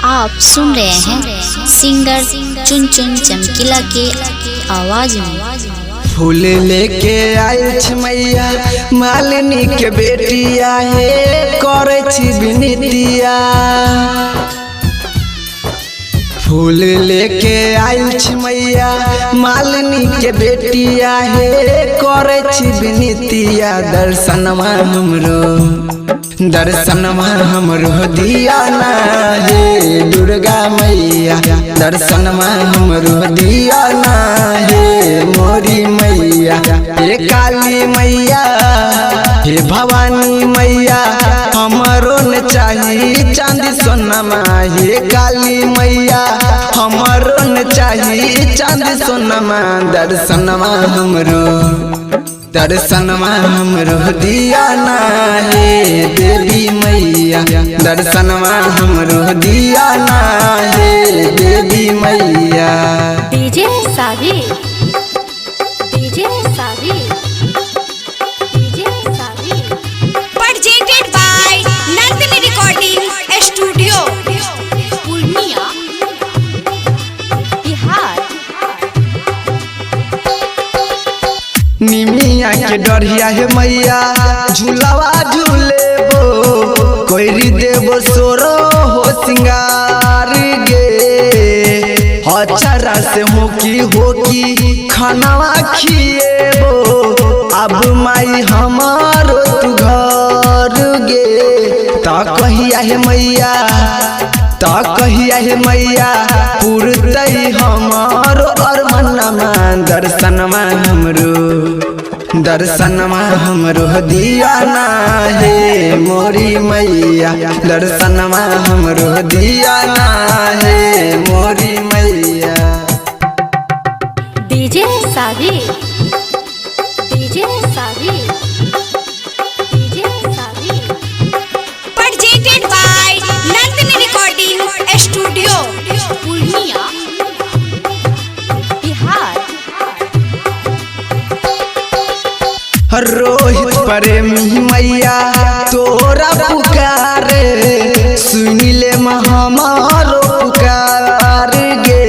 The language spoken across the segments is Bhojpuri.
आप सुन रहे हैं सिंगर चुन चमकीला के आवाज में। फूल लेके आयल छी मैया मालिनी के बेटिया हे करे छी विनतिया। फूल लेके आयल छी मैया मालिनी के बेटिया हे करे छी विनतिया। दर्शनमा हमरो दिया ना हे दुर्गा मैया। दर्शनमा हमरो दिया ना हे मोरी मैया। हे काली मैया हे भवानी मैया हमरो न चाहिए चांदी सोनमा। हे काली मैया हमरो न चाहिए चांदी सोनमा। दर्शनमा हमरो दिया ना हे देवी मैया। दर्शनमा हमरो दिया ना हे देवी मैया। DJ Savi presented by Nandini Recording Studio, Purnia Bihar. निमिया के डरिया हे मैया झूलावा झूलेबो कोइरी देबो सोरो हो सिंगार गे। अचारा से होकी खानावा खिएबो अब माई हमारो तू घर गे। ता कहिया हे मैया पुरतई हमारो अरमानमा। दर्शनमा हमरो दिया ना हे मोरी मैया। दर्शनमा हमरो दिया ना हे मोरी मैया। DJ Savi presented by Nandini Recording Studio, Purnia Bihar. Rohit Premi मैया तोरा पुकारे सुनिले हमारो पुकार गे।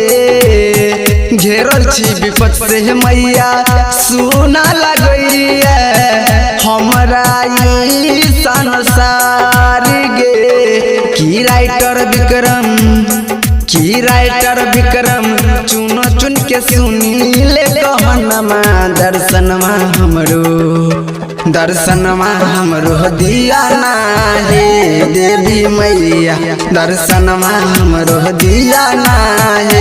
घेरल छी विपत से मैया सुना लगैया हमरा ई संसार गे। की राइटर विक्रम चुन के सुनीले कहनमा। दर्शनमा हमरो दिया ना हे देवी मैया। दर्शनमा हमरो दिया ना हे